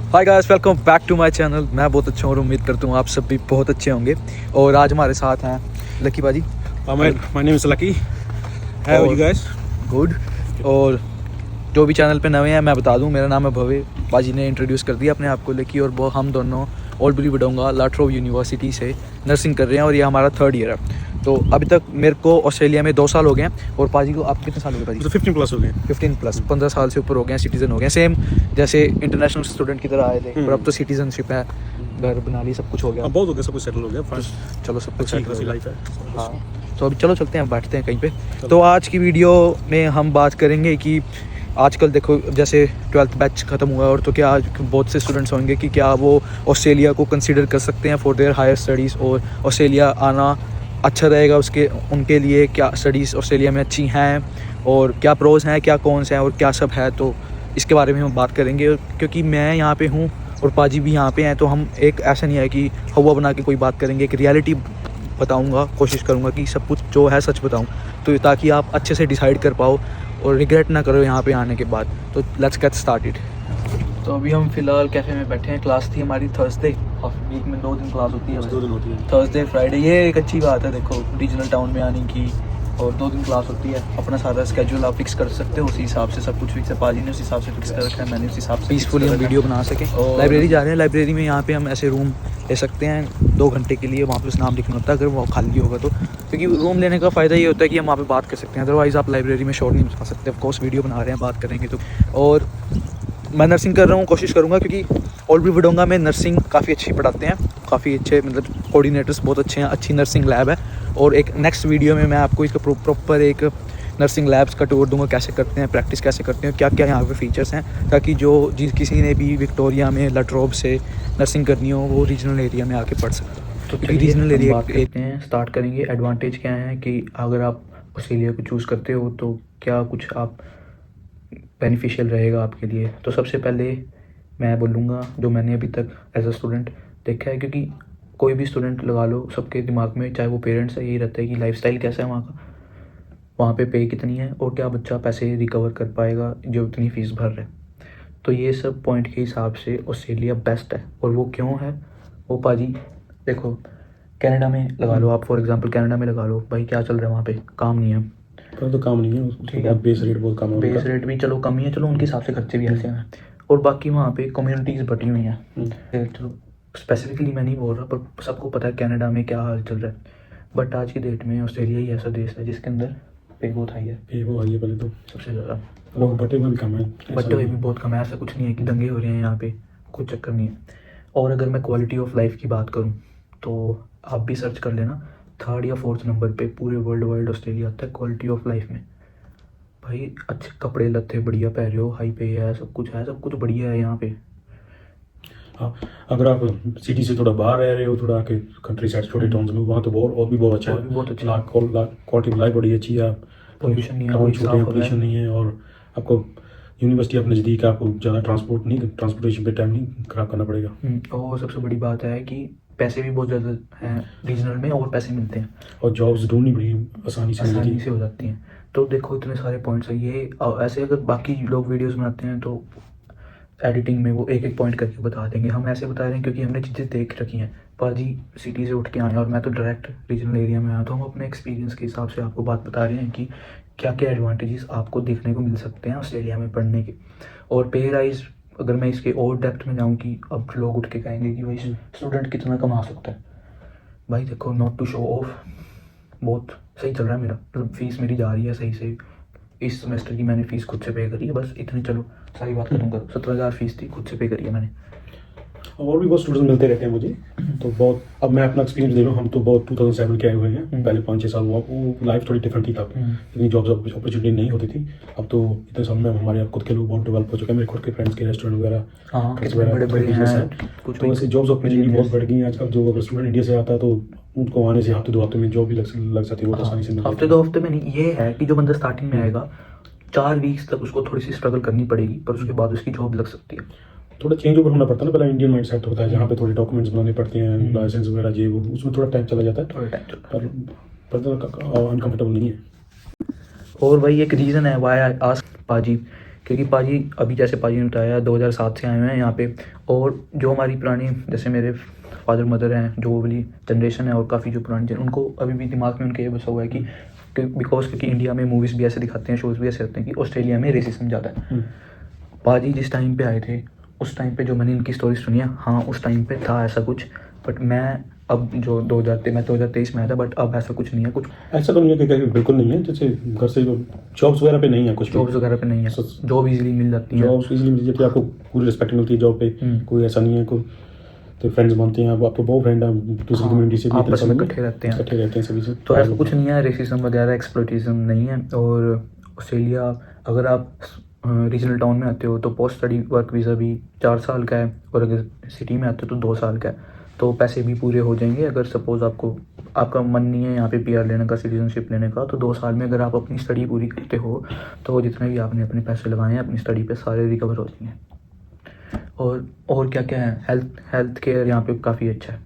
Hi guys, welcome back to my channel. मैं बहुत अच्छा हूँ और उम्मीद करता हूँ आप सब भी बहुत अच्छे होंगे। और आज हमारे साथ हैं लकी बाजी। My name is Lucky. How are you guys? Good. और जो भी चैनल पे नए हैं मैं बता दूं, मेरा नाम है भव्य। बाजी ने इंट्रोड्यूस कर दिया अपने आप को लेके। और वो हम दोनों ओल्ड विडोंगा लाट्रोव यूनिवर्सिटी से नर्सिंग कर रहे हैं और ये हमारा 3rd ईयर है। तो अभी तक मेरे को ऑस्ट्रेलिया में 2 साल हो गए हैं। और पाजी को आप कितने साल हो गए पाजी? तो 15 प्लस हो गए। 15 प्लस 15 साल से ऊपर हो गए हैं, सिटीज़न हो गए हैं। सेम जैसे इंटरनेशनल स्टूडेंट की तरह आए थे, पर अब तो सिटीजनशिप है, घर बना ली, सब कुछ हो गया। अब बहुत हो गया, सब कुछ सेटल हो गया। फर्स्ट चलो सब कुछ अच्छी लाइफ है। हाँ, तो अभी चलो चलते हैं, बैठते हैं कहीं पे। तो आज की वीडियो में हम बात करेंगे कि आजकल देखो जैसे 12th बैच ख़त्म हुआ है, और तो क्या आज बहुत से स्टूडेंट्स होंगे कि क्या वो ऑस्ट्रेलिया को कंसीडर कर सकते हैं फॉर देयर हायर स्टडीज़, और ऑस्ट्रेलिया आना अच्छा रहेगा उसके उनके लिए। क्या स्टडीज़ ऑस्ट्रेलिया में अच्छी हैं और क्या प्रोज हैं, क्या कॉन्स हैं और क्या सब है, तो इसके बारे में हम बात करेंगे। क्योंकि मैं यहाँ पे हूँ और पाजी भी यहाँ पे हैं, तो हम एक ऐसा नहीं है कि हवा बना के कोई बात करेंगे, एक रियलिटी बताऊंगा, कोशिश करूंगा कि सब कुछ जो है सच बताऊं, तो ताकि आप अच्छे से डिसाइड कर पाओ और रिग्रेट ना करो यहाँ पे आने के बाद। तो लेट्स गेट स्टार्टेड। तो अभी हम फ़िलहाल कैफ़े में बैठे हैं। क्लास थी हमारी थर्सडे, वीक में 2 दिन क्लास होती है, 2 दिन होती है। Thursday Friday. ये एक अच्छी बात है देखो रीजनल टाउन में आने की, और 2 दिन क्लास होती है। अपना सारा स्केड्यूल आप फिक्स कर सकते हो, उसी हिसाब से सब कुछ फिक्स है। पाजी ने उस हिसाब से फिक्स कर रखा है, मैंने उस हिसाब से पीसफुली हम वीडियो बना सकें। लाइब्रेरी जा रहे हैं, लाइब्रेरी में यहाँ पे हम ऐसे रूम ले सकते हैं 2 घंटे के लिए। वहाँ पे उस नाम लिखना होता है अगर वो खाली होगा तो, क्योंकि रूम लेने का फ़ायदा ये होता है कि हम वहाँ पे बात कर सकते हैं। अदरवाइज़ आप लाइब्रेरी में शोर नहीं मचा सकते। ऑफ कोर्स वीडियो बना रहे हैं, बात करेंगे तो। और मैं नर्सिंग कर रहा हूँ, कोशिश करूँगा, क्योंकि ओल्ड विडोंगा में नर्सिंग काफ़ी अच्छी पढ़ाते हैं, काफ़ी अच्छे मतलब कोऑर्डिनेटर्स बहुत अच्छे हैं, अच्छी नर्सिंग लैब है। और एक नेक्स्ट वीडियो में मैं आपको इसका प्रॉपर एक नर्सिंग लैब्स का टूर दूंगा, कैसे करते हैं, प्रैक्टिस कैसे करते हैं, क्या क्या यहाँ पे फीचर्स हैं, ताकि जो किसी ने भी विक्टोरिया में लाट्रोव से नर्सिंग करनी हो वो रीजनल एरिया में आके पढ़ सकते हैं। तो रीजनल एरिया बात करते हैं, स्टार्ट करेंगे। एडवांटेज क्या है कि अगर आप ऑस्ट्रेलिया को चूज़ करते हो तो क्या कुछ आप बेनिफिशियल रहेगा आपके लिए। तो सबसे पहले मैं बोलूँगा जो मैंने अभी तक एज अ स्टूडेंट देखा है, क्योंकि कोई भी स्टूडेंट लगा लो, सबके दिमाग में चाहे वो पेरेंट्स है, यही रहता है कि लाइफस्टाइल कैसा है वहाँ का, वहाँ पे पे कितनी है और क्या बच्चा पैसे रिकवर कर पाएगा जो इतनी फ़ीस भर रहा है। तो ये सब पॉइंट के हिसाब से ऑस्ट्रेलिया बेस्ट है। और वो क्यों है वो पाजी देखो, कनाडा में लगा लो आप, फॉर एग्जांपल कनाडा में लगा लो, भाई क्या चल रहा है वहाँ पे, काम नहीं है। तो काम नहीं है, ठीक है। बेस रेट बहुत कम है, बेस रेट भी चलो कम ही है, चलो उनके हिसाब से खर्चे भी ऐसे हैं। और बाकी वहाँ पे कम्युनिटीज़ बटी हुई हैं। चलो स्पेसिफिकली मैं नहीं बोल रहा, पर सबको पता है कनाडा में क्या हाल चल रहा है। बट आज की डेट में ऑस्ट्रेलिया ही ऐसा देश है जिसके अंदर पे बहुत हाई है। पे वो हाई है पहले तो सबसे ज़्यादा, लोग बटे में भी कम है, बटे हुए भी बहुत कम है। ऐसा कुछ नहीं है कि दंगे हो रहे हैं यहाँ पे, कोई चक्कर नहीं है। और अगर मैं क्वालिटी ऑफ लाइफ की बात करूँ तो आप भी सर्च कर लेना, 3rd या 4th नंबर पे पूरे वर्ल्ड वाइड ऑस्ट्रेलिया आता है क्वालिटी ऑफ लाइफ में। भाई अच्छे कपड़े लत्ते बढ़िया पहन रहे हो, हाई पे है, सब कुछ बढ़िया है यहाँ पे। हाँ, अगर आप सिटी से थोड़ा बाहर रह रहे हो, थोड़ा आके कंट्री साइड छोटे टाउन्स में, वहाँ तो और भी बहुत अच्छा है। बहुत अच्छा, क्वालिटी ऑफ लाइफ बड़ी अच्छी है। पोल्यूशन नहीं है, टाउन कोई छोटे हैं, पोल्यूशन नहीं है, और आपको यूनिवर्सिटी अपने नज़दीक है, आपको ज़्यादा ट्रांसपोर्टेशन पे टाइम नहीं खराब करना पड़ेगा। और सबसे बड़ी बात है कि पैसे भी बहुत ज़्यादा हैं रीजनल में, और पैसे मिलते हैं, और जॉब्स ढूंढनी बड़ी आसानी से हो जाती हैं। तो देखो इतने सारे पॉइंट्स हैं ये। ऐसे अगर बाकी लोग वीडियोस बनाते हैं तो एडिटिंग में वो एक एक पॉइंट करके बता देंगे, हम ऐसे बता रहे हैं क्योंकि हमने चीज़ें देख रखी हैं। पाजी सिटी से उठ के आए हैं और मैं तो डायरेक्ट रीजनल एरिया में आया, तो हम अपने एक्सपीरियंस के हिसाब से आपको बात बता रहे हैं कि क्या क्या एडवांटेजेस आपको देखने को मिल सकते हैं ऑस्ट्रेलिया में पढ़ने के। और पे राइज अगर मैं इसके और डेप्थ में जाऊँ कि अब लोग उठ के कहेंगे कि भाई स्टूडेंट कितना कमा सकता है, भाई देखो नॉट टू शो ऑफ, बहुत सही चल रहा है मेरा, मतलब फीस मेरी जा रही है सही से। इस सेमेस्टर की मैंने फ़ीस खुद से पे करी है, बस इतनी, चलो सारी बात खत्म करो। 17,000 फीस थी, खुद से पे करी है मैंने। और भी बहुत स्टूडेंट्स मिलते रहते हैं मुझे, तो बहुत, अब मैं अपना एक्सपीरियंस दे रहा हूँ, हम तो बहुत 2007 के आए हुए हैं। पहले 5-6 साल हुआ, वो लाइफ थोड़ी डिफरेंट थी तब, इतनी जॉब्स अपॉर्चुनिटी नहीं होती थी। अब तो इतने साल में हमारे खुद के लोग बहुत डेवलप हो चुके हैं, मेरे खुद के फ्रेंड्स के रेस्टोरेंट वगैरह, बड़े हैं कुछ, तो वैसे जॉब्स अपॉर्चुनिटी बहुत बढ़ गई हैं आजकल। जो अगर स्टूडेंट इंडिया से आता है तो उनको आने से हफ्ते 2 हफ्ते में जॉब भी लग जाती है, बहुत आसानी से। हफ्ते 2 हफ्ते में नहीं, ये है कि जो बंदा स्टार्टिंग में आएगा 4 वीक्स तक उसको थोड़ी सी स्ट्रगल करनी पड़ेगी, पर उसके बाद उसकी जॉब लग सकती है। थोड़ा चेंज ओवर होना पड़ता है ना, पहले इंडियन माइंड सेट होता है जहाँ पे थोड़े डॉक्यूमेंट्स बनाने पड़ते हैं, लाइसेंस वगैरह, ये वो, उसमें थोड़ा टाइम चला जाता है, पर अनकम्फर्टेबल नहीं है। और भाई एक रीज़न है वाई आई आस्क पाजी क्योंकि पाजी अभी जैसे पाजी ने बताया 2007 से आए हुए हैं यहाँ पे, और जो हमारी पुरानी जैसे मेरे फादर मदर हैं, जो वाली जनरेशन है और काफ़ी जो पुरानी उनको अभी भी दिमाग में उनके ये बसा हुआ है कि क्योंकि इंडिया में मूवीज़ भी ऐसे दिखाते हैं, शोज़ भी ऐसे होते हैं कि ऑस्ट्रेलिया में रेसिज्म ज़्यादा है। पाजी जिस टाइम पे आए थे उस टाइम पे जो मैंने इनकी स्टोरी सुनी है, हाँ उस टाइम पे था ऐसा कुछ, बट मैं अब जो 2023 में आया था, बट अब ऐसा कुछ नहीं है, कुछ ऐसा तो नहीं है कि बिल्कुल नहीं है, जैसे घर से जॉब्स वगैरह पे नहीं है, कुछ जॉब्स वगैरह पे नहीं है, जॉब इजीली मिल जाती है, जॉब्स इजीली मिल जाती है आपको, पूरी रिस्पेक्ट मिलती है जॉब पे, कोई ऐसा नहीं है कोई, तो फ्रेंड्स बनते हैं, अब आपको बहुत फ्रेंड है दूसरी कम्युनिटी से भी, आपस में इकट्ठे रहते हैं सभी से, तो ऐसा कुछ नहीं है, रेसिज्म वगैरह एक्सप्लॉइटेशन नहीं है। और ऑस्ट्रेलिया अगर आप रीजनल टाउन में आते हो तो पोस्ट स्टडी वर्क वीज़ा भी 4 साल का है, और अगर सिटी में आते हो तो 2 साल का है, तो पैसे भी पूरे हो जाएंगे। अगर सपोज़ आपका मन नहीं है यहाँ पे PR लेने का, सिटीजनशिप लेने का, तो 2 साल में अगर आप अपनी स्टडी पूरी करते हो तो जितने भी आपने अपने पैसे लगाए हैं अपनी स्टडी पे सारे रिकवर हो जाएंगे। और क्या क्या है, हेल्थ केयर यहाँ पे काफ़ी अच्छा है,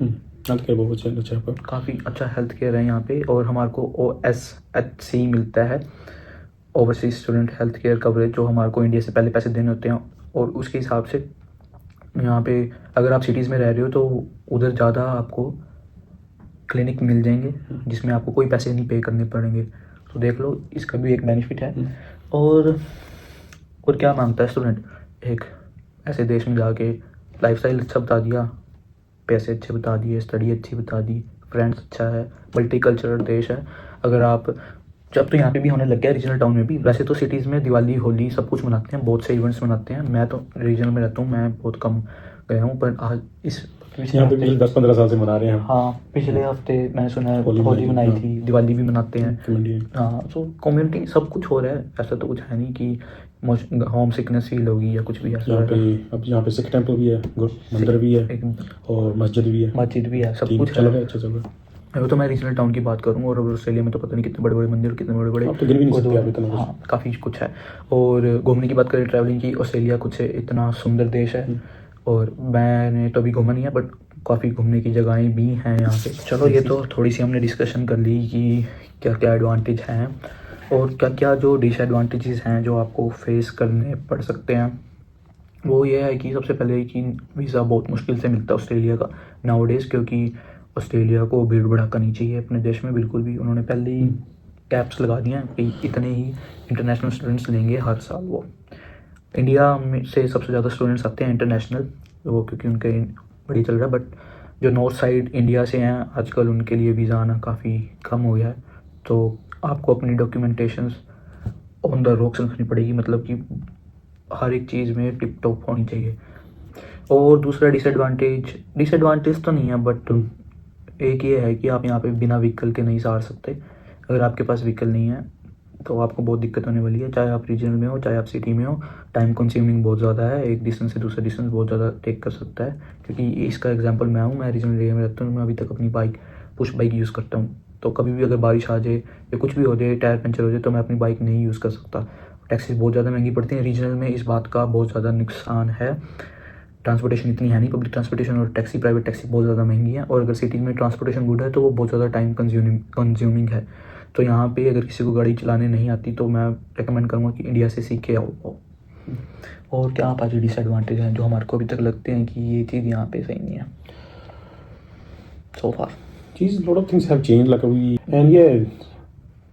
हेल्थ केयर बहुत अच्छा है, काफ़ी अच्छा हेल्थ केयर है यहाँ पे, और हमारे को OSHC मिलता है, overseas student health care coverage, जो हमारे को इंडिया से पहले पैसे देने होते हैं, और उसके हिसाब से यहाँ पे अगर आप सिटीज़ में रह रहे हो तो उधर ज़्यादा आपको क्लिनिक मिल जाएंगे जिसमें आपको कोई पैसे नहीं पे करने पड़ेंगे, तो देख लो इसका भी एक बेनिफिट है। और क्या मांगता है स्टूडेंट, एक ऐसे देश में जाके लाइफस्टाइल अच्छा बता दिया, पैसे अच्छे बता दिए, स्टडी अच्छी बता दी, फ्रेंड्स अच्छा है, मल्टीकल्चरल देश है। अगर आप जब तो यहाँ पे भी होने लग गया रीजनल टाउन में भी, वैसे तो सिटीज़ में दिवाली होली सब कुछ मनाते हैं, बहुत से इवेंट्स मनाते हैं, मैं तो रीजनल में रहता हूँ, मैं बहुत कम गया हूँ, पर आज इस यहाँ पे पिछले 10-15 साल से मना रहे हैं। हाँ पिछले हफ्ते मैंने सुना है होली मनाई थी, दिवाली भी मनाते हैं, हाँ, तो कम्युनिटी सब कुछ हो रहा है, ऐसा तो कुछ है नहीं कि होम सिकनेस फील होगी या कुछ भी ऐसा। अब यहाँ पे सिख टेम्पल भी है, मंदिर भी है, और मस्जिद भी है, सब कुछ चल रहा है, अच्छा चल रहा है। अगर तो मैं रीजनल टाउन की बात करूँ, और ऑस्ट्रेलिया में तो पता नहीं कितने बड़े बड़े मंदिर, कितने बड़े बड़े, तो गिन भी नहीं सकते आप इतना, हाँ काफ़ी कुछ है। और घूमने की बात करें, ट्रैवलिंग की, ऑस्ट्रेलिया कुछ इतना सुंदर देश है, और मैंने तो अभी घूमा नहीं है, बट काफ़ी घूमने की जगहें भी हैं यहाँ पे। चलो ये तो थोड़ी सी हमने डिस्कशन कर ली कि क्या क्या एडवांटेज हैं और क्या क्या जो डिसएडवांटेजेस हैं जो आपको फेस करने पड़ सकते हैं। वो ये है कि सबसे पहले कि वीज़ा बहुत मुश्किल से मिलता है ऑस्ट्रेलिया का नाउडेज, क्योंकि ऑस्ट्रेलिया को भीड़ भड़ाका नहीं चाहिए अपने देश में बिल्कुल भी। उन्होंने पहले ही कैप्स लगा दिए हैं कि इतने ही इंटरनेशनल स्टूडेंट्स लेंगे हर साल। वो इंडिया में से सबसे ज़्यादा स्टूडेंट्स आते हैं इंटरनेशनल, वो क्योंकि उनके बड़ी चल रहा है, बट जो नॉर्थ साइड इंडिया से हैं आजकल उनके लिए वीज़ा आना काफ़ी कम हो गया है। तो आपको अपनी डॉक्यूमेंटेशंस ऑन द रॉक्स रखनी पड़ेगी, मतलब कि हर एक चीज़ में टिप टॉप होनी चाहिए। और दूसरा डिसएडवांटेज तो नहीं है, बट एक ये है कि आप यहाँ पे बिना व्हीकल के नहीं से आ सकते। अगर आपके पास व्हीकल नहीं है तो आपको बहुत दिक्कत होने वाली है, चाहे आप रीजनल में हो चाहे आप सिटी में हो। टाइम कंज्यूमिंग बहुत ज़्यादा है, एक डिस्टेंस से दूसरे डिस्टेंस बहुत ज़्यादा टेक कर सकता है। क्योंकि इसका एग्जांपल मैं हूँ, मैं रीजनल एरिया में रहता हूँ, मैं अभी तक अपनी पुश बाइक यूज़ करता हूँ। तो कभी भी अगर बारिश आ जाए या कुछ भी हो जाए, टायर पंचर हो जाए, तो मैं अपनी बाइक नहीं यूज़ कर सकता। टैक्सी बहुत ज़्यादा महंगी पड़ती हैं रीजनल में, इस बात का बहुत ज़्यादा नुकसान है। ट्रांसपोर्टेशन इतनी है नहीं, पब्लिक ट्रांसपोर्टेशन और टैक्सी, प्राइवेट टैक्सी बहुत ज़्यादा महंगी है। और अगर सिटी में ट्रांसपोर्टेशन गुड है तो वो बहुत ज़्यादा टाइम कंज्यूमिंग है। तो यहाँ पे अगर किसी को गाड़ी चलाने नहीं आती तो मैं रेकमेंड करूँगा कि इंडिया से सीख के आओ। और क्या पाँच डिसएडवांटेज हैं जो हमारे को अभी तक लगते हैं कि ये चीज़ यहाँ पे सही नहीं है so far? Geez, a lot of things have changed, like and yeah,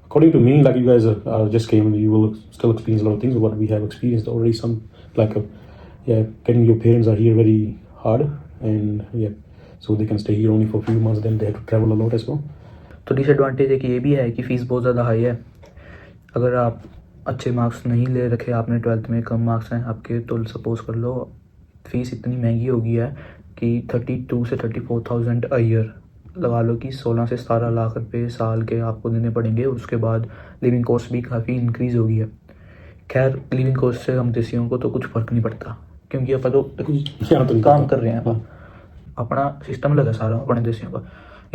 according to me, like you guys are just came, you will still experience a lot of things. What we have experienced already, some like getting your parents are here very hard, and so they can stay here only for a few months. Then they have to travel a lot as well. तो disadvantage एक ये भी है कि fees बहुत ज़्यादा high है। अगर आप अच्छे मार्क्स नहीं ले रखे, आपने 12th में कम मार्क्स हैं आपके, तो सपोज़ कर लो फ़ीस इतनी महंगी हो गई है कि 32 से 34,000 अ ईयर लगा लो कि 16 से 17 लाख रुपए साल के आपको देने पड़ेंगे। उसके बाद लिविंग कॉस्ट भी काफ़ी इंक्रीज़ हो गई है। खैर लिविंग कॉस्ट से हम देसियों को तो कुछ फ़र्क नहीं पड़ता, क्योंकि अपन तो काम कर रहे हैं, अपना सिस्टम लगा सारा अपने देसियों का।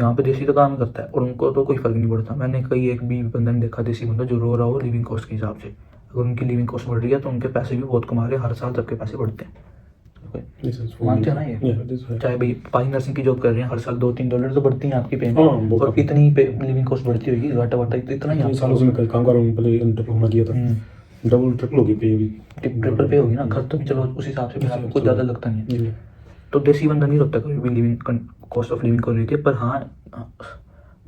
यहाँ पे देसी तो काम करता है और उनको तो कोई फ़र्क नहीं पड़ता। मैंने कई एक भी बंदा ने देखा देसी बंदा जो रो रहा हो लिविंग कॉस्ट के हिसाब से। अगर उनकी लिविंग कॉस्ट बढ़ रही है तो उनके पैसे भी बहुत कमा रहे हैं, हर साल सबके पैसे बढ़ते हैं। मानते हैं ना ये? चाहे भाई पाई नर्सिंग की जॉब कर रहे हैं, हर साल $2-3 तो बढ़ती हैं आपकी पेमेंट, और इतनी लिविंग कॉस्ट बढ़ती होगी, घाटा वाटा इतना ही सालों से मैं काम कर रहा हूँ, पहले डिप्लोमा किया था, डबल ट्रिपल होगी पे भी, ट्रिपल पे होगी ना, घर तो भी चलो उस हिसाब से फिर आपको ज़्यादा लगता नहीं है। जी। तो देसी बंदा नहीं लगता कभी भी लिविंग कॉस्ट ऑफ लिविंग को लेके। पर हाँ,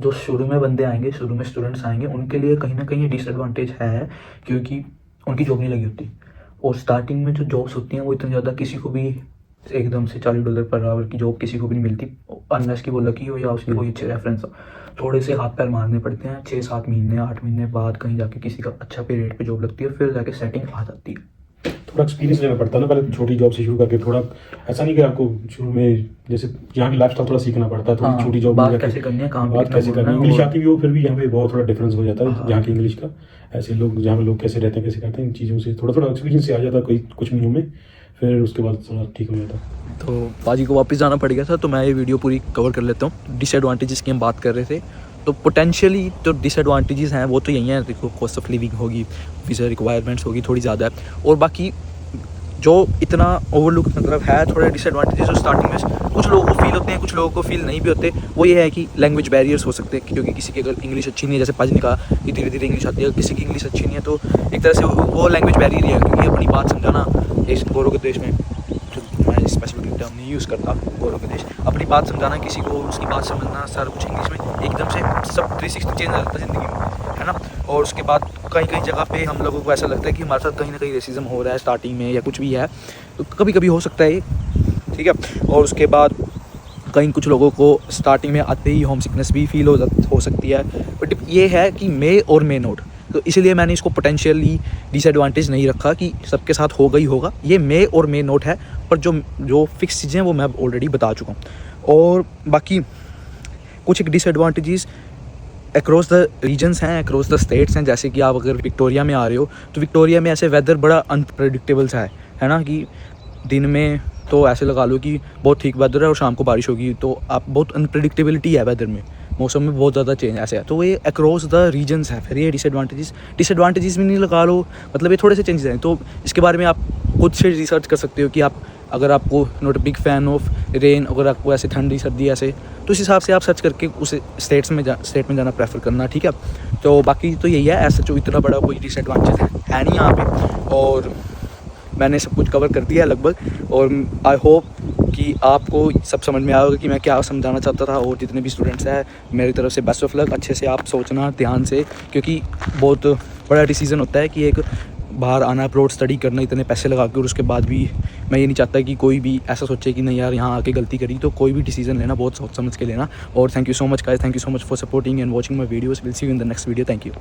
जो शुरू में बंदे आएंगे, शुरू में स्टूडेंट्स आएंगे, उनके लिए कहीं ना कहीं डिसएडवांटेज है, क्योंकि उनकी जॉब नहीं लगी होती। और स्टार्टिंग में जो जॉब्स होती हैं वो इतनी ज़्यादा किसी को भी एकदम से $40 पर आवर की जॉब किसी को भी नहीं मिलती, अनलेस की वो लकी हो या उसकी कोई अच्छे रेफरेंस हो। थोड़े से हाथ पैर मारने पड़ते हैं, 6-7 महीने 8 महीने बाद कहीं जाके किसी का अच्छा पे रेट पे जॉब लगती है, फिर जाके सेटिंग आ जाती है। थोड़ा एक्सपीरियंस लेना पड़ता है ना, पहले छोटी जॉब से शुरू करके। थोड़ा ऐसा नहीं कि आपको शुरू में जैसे यहाँ की लाइफस्टाइल थोड़ा सीखना पड़ता है, थोड़ी छोटी जॉब बात कैसे करनी है, काम बात कैसे करनी है, इंग्लिश आती भी हो फिर भी यहाँ पे बहुत थोड़ा डिफरेंस हो जाता है यहाँ की इंग्लिश का। ऐसे लोग जहाँ पे लोग कैसे रहते हैं, कैसे करते हैं, इन चीज़ों से थोड़ा थोड़ा एक्सपीरियंस से आ जाता है कोई कुछ महीनों में, फिर उसके बाद थोड़ा ठीक हो जाता है। तो पाजी को वापस जाना पड़ गया था, तो मैं ये वीडियो पूरी कवर कर लेता हूँ। डिसएडवांटेजेस की हम बात कर रहे थे, तो पोटेंशियली जो डिसएडवांटेजेस हैं वो तो यही हैं। देखो, कॉस्ट ऑफ लिविंग होगी, वीज़ा रिक्वायरमेंट्स होगी थोड़ी ज़्यादा है, और बाकी जो इतना ओवरलुक मतलब है थोड़े डिसएडवांटेजेस जो स्टार्टिंग में कुछ लोगों को फील होते हैं, कुछ लोगों को फील नहीं भी होते। वो ये है कि लैंग्वेज बैरियर्स हो सकते हैं, क्योंकि किसी की अगर इंग्लिश अच्छी नहीं है, जैसे पाजी ने कहा कि धीरे धीरे इंग्लिश आती है, किसी की इंग्लिश अच्छी नहीं है तो एक तरह से वो लैंग्वेज बैरियर ही है। क्योंकि अपनी बात समझाना इस गौरव के देश में, मैं स्पेसिफिक टर्म नहीं यूज़ करता, गौरव के देश, अपनी बात समझाना किसी को, उसकी बात समझना, सारा कुछ इंग्लिश में एकदम से सब 360 चेंज आ जाता है ज़िंदगी में, है ना। और उसके बाद कहीं कहीं जगह पे हम लोगों को ऐसा लगता है कि हमारे साथ कहीं ना कहीं रेसिज्म हो रहा है स्टार्टिंग में, या कुछ भी है, तो कभी कभी हो सकता है ये, ठीक है। और उसके बाद कहीं कुछ लोगों को स्टार्टिंग में आते ही होम सिकनेस भी फील हो सकती है। बट ये है कि मे और मे नोट, तो इसलिए मैंने इसको पोटेंशियली डिसएडवांटेज नहीं रखा कि सबके साथ होगा ही होगा। ये मे और मे नोट है, पर जो फिक्स चीज़ें हैं वो मैं ऑलरेडी बता चुका हूँ। और बाकी कुछ एक डिसएडवांटेजेस अक्रॉस द रीजन्स हैं, अक्रॉस द स्टेट्स हैं। जैसे कि आप अगर विक्टोरिया में आ रहे हो तो विक्टोरिया में ऐसे वेदर बड़ा अनप्रेडिक्टेबल सा है ना, कि दिन में तो ऐसे लगा लो कि बहुत ठीक वेदर है और शाम को बारिश होगी, तो आप बहुत अनप्रेडिक्टेबिलिटी है वेदर में, मौसम में बहुत ज़्यादा चेंज ऐसे है। तो ये अक्रॉस द रीजन्स है। फिर ये डिसएडवांटेजेस भी नहीं लगा लो, मतलब ये थोड़े से चेंजेस हैं। तो इसके बारे में आप खुद से रिसर्च कर सकते हो कि आप अगर आपको not a big fan of rain, अगर आपको ऐसे ठंडी सर्दी ऐसे, तो इस हिसाब से आप सर्च करके उस स्टेट में जाना प्रेफर करना, ठीक है। तो बाकी तो यही है, ऐसा जो इतना बड़ा कोई डिसएडवांटेज है नहीं यहाँ पे। और मैंने सब कुछ कवर कर दिया है लगभग, और आई होप कि आपको सब समझ में आएगा कि मैं क्या समझाना चाहता था। और जितने भी स्टूडेंट्स हैं मेरी तरफ से बेस्ट ऑफ लक। अच्छे से आप सोचना ध्यान से, क्योंकि बहुत बड़ा डिसीजन होता है कि एक बाहर आना, अब्रॉड स्टडी करना, इतने पैसे लगा के, और उसके बाद भी मैं ये नहीं चाहता कि कोई भी ऐसा सोचे कि नहीं यार यहाँ आके गलती करी। तो कोई भी डिसीजन लेना बहुत सोच समझ के लेना। और thank you so much guys, thank you so much for supporting and watching my videos. Will see you in the next video. Thank you.